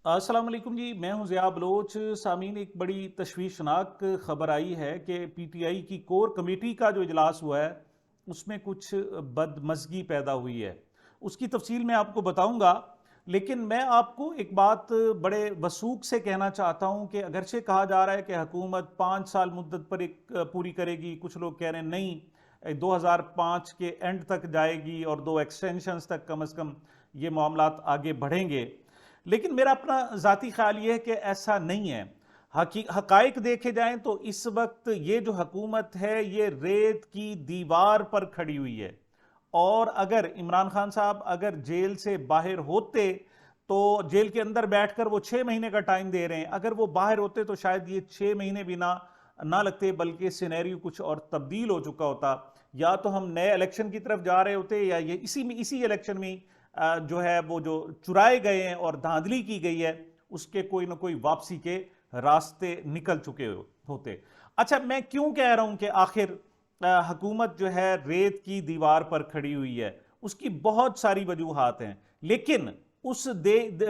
अस्सलाम वालेकुम जी, मैं हूं ज़िया बलोच। सामीन, एक बड़ी तशवीशनाक खबर आई है कि पीटीआई की कोर कमेटी का जो इजलास हुआ है उसमें कुछ बदमज़गी पैदा हुई है। उसकी तफसील मैं आपको बताऊंगा, लेकिन मैं आपको एक बात बड़े वसूख से कहना चाहता हूं कि अगरचे कहा जा रहा है कि हुकूमत 5 साल मुद्दत पर एक पूरी करेगी, कुछ लोग कह रहे हैं नहीं, 2005 के एंड तक जाएगी और 2 एक्सटेंशंस तक कम अज़ कम ये मामलात आगे बढ़ेंगे। लेकिन मेरा अपना ज़ाती ख्याल ये है कि ऐसा नहीं है। हकाइक देखे जाएं तो इस वक्त ये जो हुकूमत है ये रेत की दीवार पर खड़ी हुई है। और अगर इमरान खान साहब अगर जेल से बाहर होते तो जेल के अंदर बैठकर वो 6 महीने का टाइम दे रहे हैं, अगर वो बाहर होते तो शायद ये 6 महीने भी ना लगते, बल्कि सिनेरियो कुछ और तब्दील हो चुका होता। या तो हम नए इलेक्शन की तरफ जा रहे होते, या ये इसी इलेक्शन में जो है वो जो चुराए गए हैं और धांधली की गई है उसके कोई ना कोई वापसी के रास्ते निकल चुके होते। अच्छा, मैं क्यों कह रहा हूं कि आखिर हुकूमत जो है रेत की दीवार पर खड़ी हुई है? उसकी बहुत सारी वजूहात हैं, लेकिन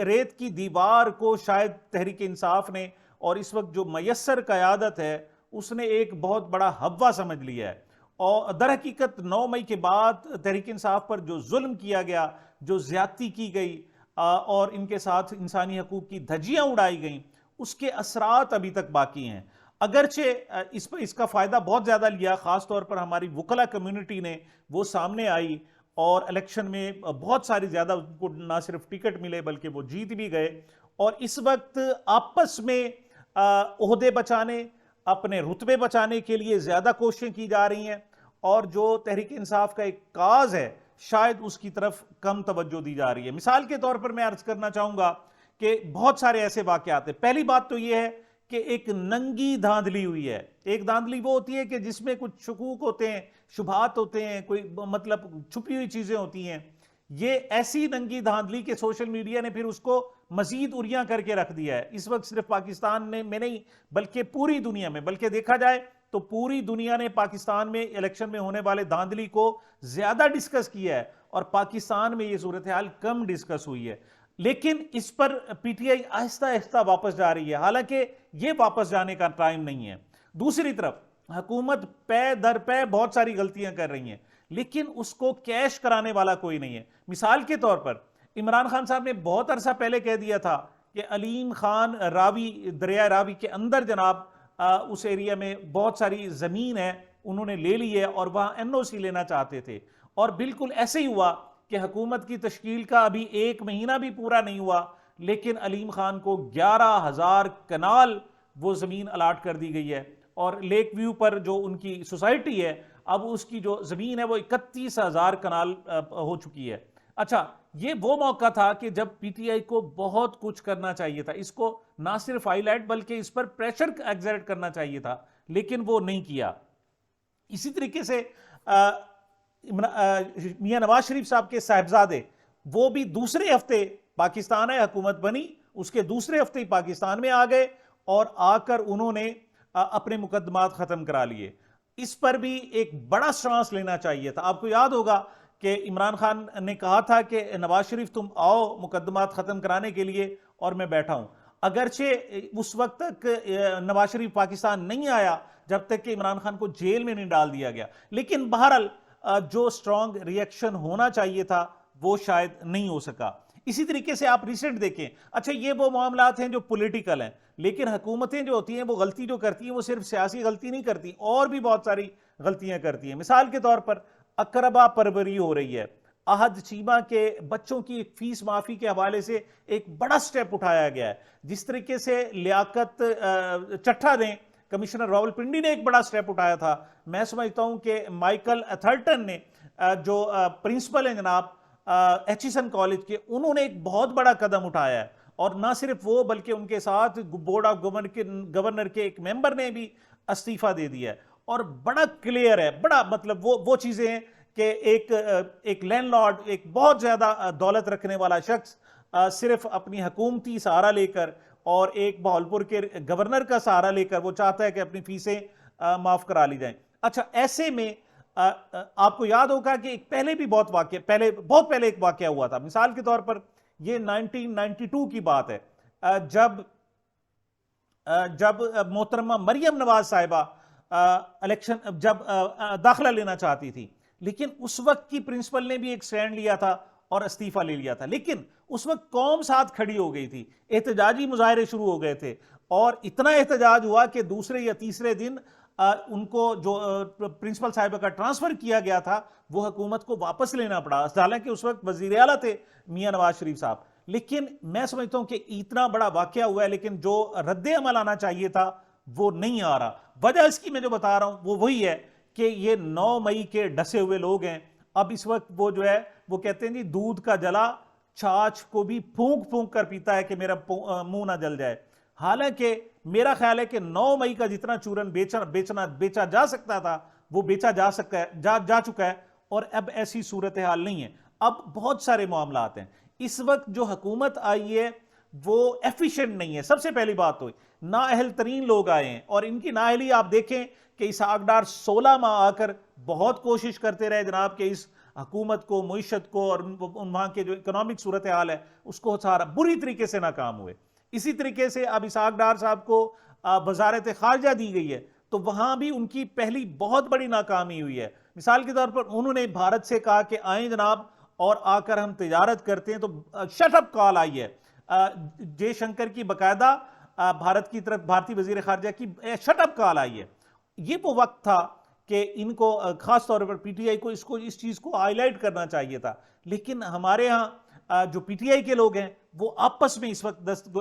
रेत की दीवार को शायद तहरीक इंसाफ ने और इस वक्त जो मयसर क़यादत है उसने एक बहुत बड़ा हवा समझ लिया है। और दर हकीकत 9 मई के बाद तहरीक इंसाफ पर जो जुल्म किया गया, जो ज्यादती की गई और इनके साथ इंसानी हकूक की धज्जियां उड़ाई गई, उसके असरात अभी तक बाकी हैं। अगरचे इस पर इसका फायदा बहुत ज्यादा लिया, खासतौर पर हमारी वकला कम्युनिटी ने, वो सामने आई और इलेक्शन में बहुत सारी ज्यादा उनको ना सिर्फ टिकट मिले बल्कि वो जीत भी गए। और इस वक्त आपस में ओहदे बचाने, अपने रुतबे बचाने के लिए ज्यादा कोशिशें की जा रही हैं, और जो तहरीक इंसाफ का एक काज है शायद उसकी तरफ कम तवज्जो दी जा रही है। मिसाल के तौर पर मैं अर्ज करना चाहूंगा कि बहुत सारे ऐसे वाकयात हैं। पहली बात तो यह है कि एक नंगी धांधली हुई है। एक धांधली वो होती है कि जिसमें कुछ शकूक होते हैं, शुभात होते हैं, कोई मतलब छुपी हुई चीजें होती हैं। ये ऐसी नंगी धांधली के सोशल मीडिया ने फिर उसको मजीद उरियां करके रख दिया है। इस वक्त सिर्फ पाकिस्तान में नहीं बल्कि पूरी दुनिया में, बल्कि देखा जाए तो पूरी दुनिया ने पाकिस्तान में इलेक्शन में होने वाले धांधली को ज्यादा डिस्कस किया है और पाकिस्तान में यह सूरत हाल कम डिस्कस हुई है। लेकिन इस पर पीटीआई आहिस्ता आहिस्ता वापस जा रही है, हालांकि यह वापस जाने का टाइम नहीं है। दूसरी तरफ हुकूमत पे दर पे बहुत सारी गलतियां कर रही है, लेकिन उसको कैश कराने वाला कोई नहीं है। मिसाल के तौर पर इमरान खान साहब ने बहुत अरसा पहले कह दिया था कि अलीम खान रावी, दरिया रावी के अंदर जनाब उस एरिया में बहुत सारी जमीन है, उन्होंने ले ली है और वहां एनओसी लेना चाहते थे। और बिल्कुल ऐसे ही हुआ कि हुकूमत की तश्कील का अभी 1 महीना भी पूरा नहीं हुआ, लेकिन अलीम खान को 11,000 कनाल वो जमीन अलाट कर दी गई है। और लेक व्यू पर जो उनकी सोसाइटी है, अब उसकी जो जमीन है वो 31,000 कनाल हो चुकी है। अच्छा, ये वो मौका था कि जब पीटीआई को बहुत कुछ करना चाहिए था, इसको ना सिर्फ हाईलाइट बल्कि इस पर प्रेशर एग्जर्ट करना चाहिए था, लेकिन वो नहीं किया। इसी तरीके से मियां नवाज शरीफ साहब के साहबजादे, वो भी दूसरे हफ्ते, पाकिस्तान है हुकूमत बनी उसके दूसरे हफ्ते ही पाकिस्तान में आ गए और आकर उन्होंने अपने मुकदमात खत्म करा लिए। इस पर भी एक बड़ा श्वास लेना चाहिए था। आपको याद होगा कि इमरान खान ने कहा था कि नवाज शरीफ तुम आओ मुकदमात खत्म कराने के लिए, और मैं बैठा हूं। अगरचे उस वक्त तक नवाज शरीफ पाकिस्तान नहीं आया जब तक कि इमरान खान को जेल में नहीं डाल दिया गया, लेकिन बहरहाल जो स्ट्रांग रिएक्शन होना चाहिए था वो शायद नहीं हो सका। इसी तरीके से आप रिसेंट देखें, अच्छा ये वो मामलात हैं जो पॉलिटिकल हैं, लेकिन हुकूमतें जो होती हैं वो गलती जो करती हैं वो सिर्फ सियासी गलती नहीं करती, और भी बहुत सारी गलतियां करती हैं। मिसाल के तौर पर अकरबा परवरी हो रही है, अहद चीमा के बच्चों की फीस माफी के हवाले से एक बड़ा स्टेप उठाया गया है। जिस तरीके से लियाकत चट्ठा ने, कमिश्नर रावलपिंडी ने एक बड़ा स्टेप उठाया था, मैं समझता हूं कि माइकल अथर्टन ने जो प्रिंसिपल हैं जनाब एचिसन कॉलेज के, उन्होंने एक बहुत बड़ा कदम उठाया है। और ना सिर्फ वो बल्कि उनके साथ बोर्ड ऑफ गवर्नर के एक मेंबर ने भी इस्तीफा दे दिया है। और बड़ा क्लियर है, बड़ा मतलब वो चीजें हैं कि एक लैंडलॉर्ड, एक बहुत ज्यादा दौलत रखने वाला शख्स सिर्फ अपनी हुकूमती सहारा लेकर और एक बहावलपुर के गवर्नर का सहारा लेकर वो चाहता है कि अपनी फीसें माफ करा ली जाएं। अच्छा, ऐसे में आपको याद होगा कि एक पहले भी बहुत पहले एक वाकया हुआ था। मिसाल के तौर पर ये 1992 की बात है जब जब मोहतरमा मरियम नवाज साहिबा इलेक्शन जब दाखिला लेना चाहती थी, लेकिन उस वक्त की प्रिंसिपल ने भी एक स्टैंड लिया था और इस्तीफा ले लिया था। लेकिन उस वक्त कौम साथ खड़ी हो गई थी, एहतजाजी मुजाहरे शुरू हो गए थे और इतना एहतजाज हुआ कि दूसरे या तीसरे दिन उनको जो प्रिंसिपल साहिबा का ट्रांसफर किया गया था वो हुकूमत को वापस लेना पड़ा। हालांकि उस वक्त वजीर आला थे मियां नवाज शरीफ साहब। लेकिन मैं समझता हूं कि इतना बड़ा वाकया हुआ है, लेकिन जो रद्द अमल आना चाहिए था वो नहीं आ रहा। वजह इसकी मैं जो बता रहा हूं वो वही है कि ये 9 मई के डसे हुए लोग हैं। अब इस वक्त वो जो है वो कहते हैं जी दूध का जला छाछ को भी फूंक फूंक कर पीता है कि मेरा मुंह ना जल जाए। हालांकि मेरा ख्याल है कि 9 मई का जितना चूरन बेचा जा सकता था वो बेचा जा सकता है, जा चुका है और अब ऐसी सूरत हाल नहीं है। अब बहुत सारे मामला हैं। इस वक्त जो हुकूमत आई है वो एफिशिएंट नहीं है। सबसे पहली बात तो नाअहल तरीन लोग आए हैं और इनकी नाअहली आप देखें कि इसहाक डार 16 माह आकर बहुत कोशिश करते रहे जनाब कि इस हुकूमत को, मुईशत को और वहां के जो इकोनॉमिक सूरत हाल है उसको सारा बुरी तरीके से नाकाम हुए। इसी तरीके से अब इसहाक डार साहब को वजारत खारजा दी गई है तो वहां भी उनकी पहली बहुत बड़ी नाकामी हुई है। मिसाल के तौर पर उन्होंने भारत से कहा कि आए जनाब और आकर हम तिजारत करते हैं, तो शटअप कॉल आई है जयशंकर की, बकायदा भारत की तरफ भारतीय वजीर खारजा की शटअप कॉल आई है। ये वो वक्त था कि इनको खास तौर पर पीटीआई को इस चीज को हाईलाइट करना चाहिए था। लेकिन हमारे यहाँ जो पीटीआई के लोग हैं वो आपस में इस वक्त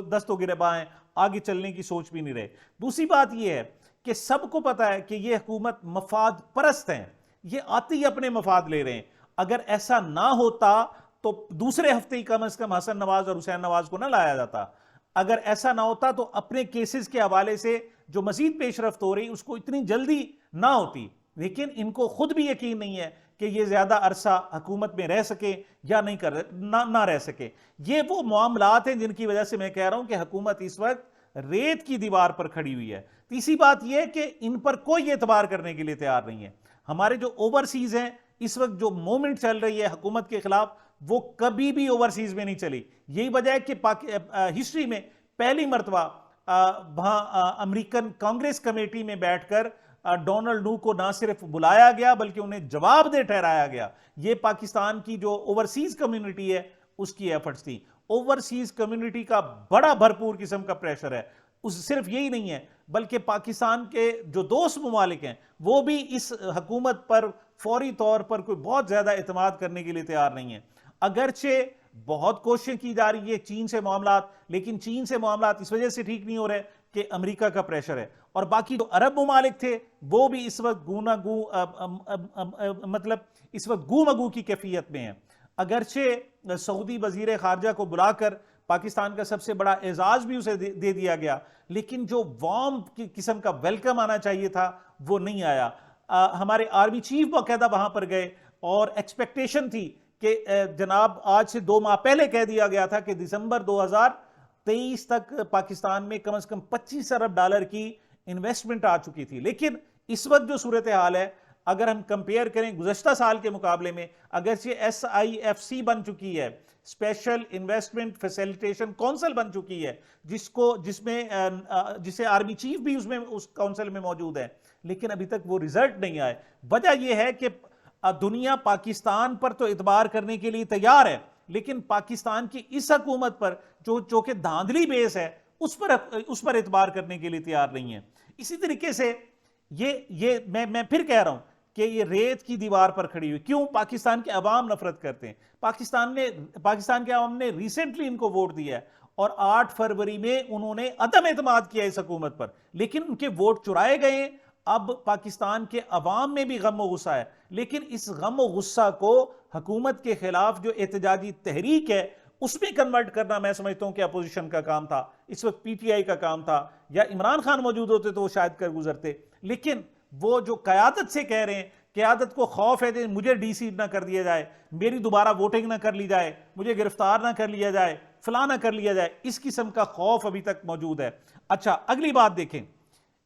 दस्तो गिरबा हैं, आगे चलने की सोच भी नहीं रहे। दूसरी बात यह है कि सबको पता है कि ये हुकूमत मफाद परस्त हैं, ये आते ही अपने मफाद ले रहे हैं। अगर ऐसा ना होता तो दूसरे हफ्ते ही कम से कम हसन नवाज और हुसैन नवाज को ना लाया जाता। अगर ऐसा ना होता तो अपने केसेस के हवाले से जो मजीद पेशरफ्त हो रही उसको इतनी जल्दी ना होती। लेकिन इनको खुद भी यकीन नहीं है कि ये ज्यादा अरसा हुकूमत में रह सके या नहीं ना रह सके। ये वो मामलात हैं जिनकी वजह से मैं कह रहा हूं कि हुकूमत इस वक्त रेत की दीवार पर खड़ी हुई है। तीसरी बात यह कि इन पर कोई एतबार करने के लिए तैयार नहीं है। हमारे जो ओवरसीज हैं इस वक्त जो मूवमेंट चल रही है हुकूमत के खिलाफ वो कभी भी ओवरसीज में नहीं चली। यही वजह है कि हिस्ट्री में पहली मरतबा वहां अमेरिकन कांग्रेस कमेटी में बैठकर डोनाल्ड नू को ना सिर्फ बुलाया गया बल्कि उन्हें जवाबदेह ठहराया गया। यह पाकिस्तान की जो ओवरसीज कम्युनिटी है उसकी एफर्ट्स थी। ओवरसीज कम्युनिटी का बड़ा भरपूर किस्म का प्रेशर है। उस सिर्फ यही नहीं है बल्कि पाकिस्तान के जो दोस्त मुमालिक हैं वो भी इस हुकूमत पर फौरी तौर पर कोई बहुत ज्यादा एतमाद करने के लिए तैयार नहीं है। अगरचे बहुत कोशिश की जा रही है चीन से मामलात, लेकिन चीन से मामलात इस वजह से ठीक नहीं हो रहे कि अमेरिका का प्रेशर है। और बाकी जो अरब मुमालिक थे वो भी इस वक्त मतलब इस वक्त गू मगू की कैफियत में है। अगरचे सऊदी वजीर खारजा को बुलाकर पाकिस्तान का सबसे बड़ा एजाज भी उसे दे दिया गया, लेकिन जो वार्म किस्म का वेलकम आना चाहिए था वो नहीं आया। हमारे आर्मी चीफ बाकायदा वहां पर गए और एक्सपेक्टेशन थी कि जनाब आज से 2 माह पहले कह दिया गया था कि दिसंबर 2023 तक पाकिस्तान में कम से कम 25 अरब डॉलर की इन्वेस्टमेंट आ चुकी थी। लेकिन इस वक्त जो सूरत हाल है अगर हम कंपेयर करें गुज़श्ता साल के मुकाबले में, अगर ये SIFC बन चुकी है, स्पेशल इन्वेस्टमेंट फैसिलिटेशन काउंसिल बन चुकी है जिसे आर्मी चीफ भी उसमें उस काउंसिल में मौजूद है, लेकिन अभी तक वो रिजल्ट नहीं आए। वजह यह है कि दुनिया पाकिस्तान पर तो इतबार करने के लिए तैयार है, लेकिन पाकिस्तान की इस हुकूमत पर जो कि धांधली बेस है उस पर इतबार करने के लिए तैयार नहीं है। इसी तरीके से ये मैं फिर कह रहा हूं कि ये रेत की दीवार पर खड़ी हुई। क्यों? पाकिस्तान के अवाम नफरत करते हैं। पाकिस्तान के अवाम ने रिसेंटली इनको वोट दिया है और 8 फरवरी में उन्होंने अदम एतमाद किया इस हुकूमत पर, लेकिन उनके वोट चुराए गए। अब पाकिस्तान के अवाम में भी गम व गुस्सा है, लेकिन इस गम व गुस्सा को हुकूमत के खिलाफ जो एहतजाजी तहरीक है उसमें कन्वर्ट करना मैं समझता हूं कि अपोजिशन का काम था, इस वक्त PTI का काम था। या इमरान खान मौजूद होते तो वो शायद कर गुजरते, लेकिन वो जो क़यादत से कह रहे हैं, क़यादत को खौफ है कि मुझे DC ना कर दिया जाए, मेरी दोबारा वोटिंग ना कर ली जाए, मुझे गिरफ्तार ना कर लिया जाए, फला ना कर लिया जाए, इस किस्म का खौफ अभी तक मौजूद है। अच्छा, अगली बात देखें,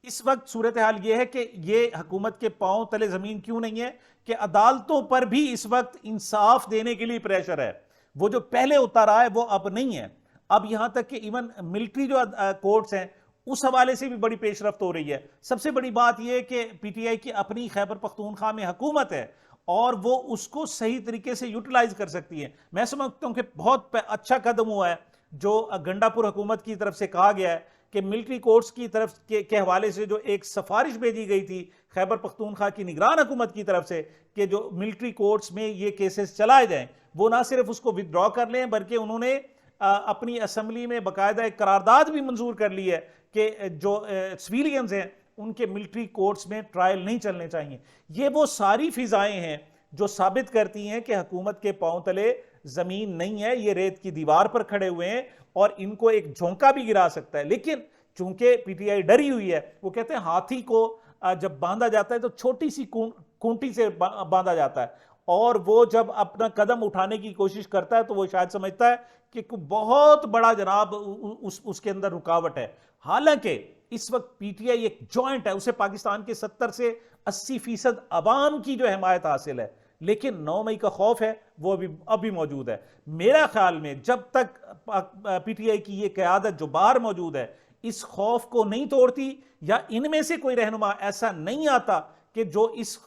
इस वक्त सूरत हाल यह है कि ये हुकूमत के पांव तले जमीन क्यों नहीं है कि अदालतों पर भी इस वक्त इंसाफ देने के लिए प्रेशर है। वो जो पहले होता रहा है वो अब नहीं है। अब यहां तक कि इवन मिलिट्री जो कोर्ट्स हैं उस हवाले से भी बड़ी पेशरफ्त हो रही है। सबसे बड़ी बात यह कि पीटीआई की अपनी खैबर पख्तूनख्वा में हुकूमत है और वो उसको सही तरीके से यूटिलाइज कर सकती है। मैं समझता हूं कि बहुत अच्छा कदम हुआ है जो गंडापुर हुकूमत की तरफ से कहा गया है कि मिलिट्री कोर्ट्स की तरफ के हवाले से जो एक सिफारिश भेजी गई थी खैबर पख्तूनख्वा की निगरान हुकूमत की तरफ से कि जो मिलिट्री कोर्ट्स में ये केसेस चलाए जाएं, वो ना सिर्फ उसको विदड्रॉ कर लें बल्कि उन्होंने अपनी असम्बली में बाकायदा एक करारदाद भी मंजूर कर ली है कि जो सिविलियंस हैं उनके मिलिट्री कोर्ट्स में ट्रायल नहीं चलने चाहिए। ये वो सारी फिजाएं हैं जो साबित करती हैं कि हुकूमत के पांव तले जमीन नहीं है, ये रेत की दीवार पर खड़े हुए हैं और इनको एक झोंका भी गिरा सकता है। लेकिन चूंकि पीटीआई डरी हुई है, वो कहते हैं हाथी को जब बांधा जाता है तो छोटी सी खूंटी से बांधा जाता है और वो जब अपना कदम उठाने की कोशिश करता है तो वो शायद समझता है कि बहुत बड़ा जनाब उसके अंदर रुकावट है। हालांकि इस वक्त पीटीआई एक जॉइंट है, उसे पाकिस्तान के 70 से 80% अवाम की जो हिमायत हासिल है, लेकिन 9 मई का खौफ है वो अभी मौजूद है। मेरा ख्याल में जब तक पीटीआई की ये क़यादत जो बाहर मौजूद है इस खौफ को नहीं तोड़ती या इनमें से कोई रहनुमा ऐसा नहीं आता कि जो इस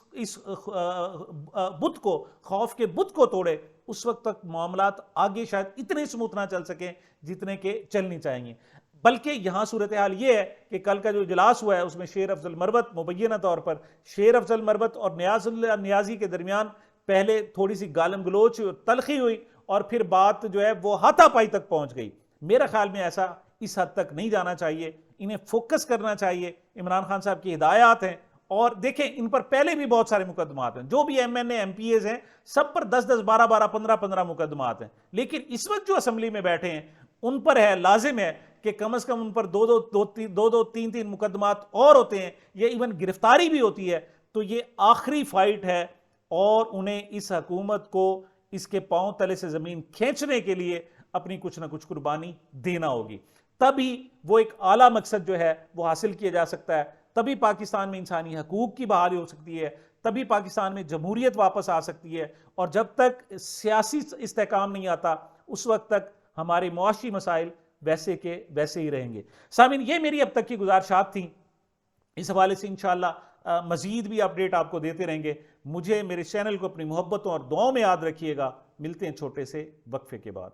बुत को, खौफ के बुत को तोड़े, उस वक्त तक मामलात आगे शायद इतने स्मूथ ना चल सके जितने के चलनी चाहिए। बल्कि यहां सूरत हाल ये है कि कल का जो इजलास हुआ है उसमें शेर अफजल मरवत, मुबैना तौर पर शेर अफजल मरवत और नियाजी के दरमियान पहले थोड़ी सी गालम गलोच तलखी हुई और फिर बात जो है वो हाथापाई तक पहुंच गई। मेरा ख्याल में ऐसा इस हद तक नहीं जाना चाहिए, इन्हें फोकस करना चाहिए। इमरान खान साहब की हिदायत हैं और देखें इन पर पहले भी बहुत सारे मुकदमात हैं, जो भी एमएनए एमपीएस हैं सब पर 10-10, 12-12, 15-15 मुकदमात हैं। लेकिन इस वक्त जो असेंबली में बैठे हैं उन पर है, लाजिम है कि कम से कम उन पर दो 3-3 मुकदमात और होते हैं, ये इवन गिरफ्तारी भी होती है। तो ये आखिरी फाइट है और उन्हें इस हुकूमत को इसके पांव तले से जमीन खींचने के लिए अपनी कुछ ना कुछ कुर्बानी देना होगी, तभी वो एक आला मकसद जो है वो हासिल किया जा सकता है। तभी पाकिस्तान में इंसानी हकूक की बहाली हो सकती है, तभी पाकिस्तान में जमहूरियत वापस आ सकती है। और जब तक सियासी इस्तेहकाम नहीं आता उस वक्त तक हमारे मुआशी मसाइल वैसे के वैसे ही रहेंगे। सामीन, ये मेरी अब तक की गुजारिशात थी। इस हवाले से इंशाअल्लाह मजीद भी अपडेट आपको देते रहेंगे। मुझे, मेरे चैनल को अपनी मोहब्बतों और दुआओं में याद रखिएगा। मिलते हैं छोटे से वक्फे के बाद।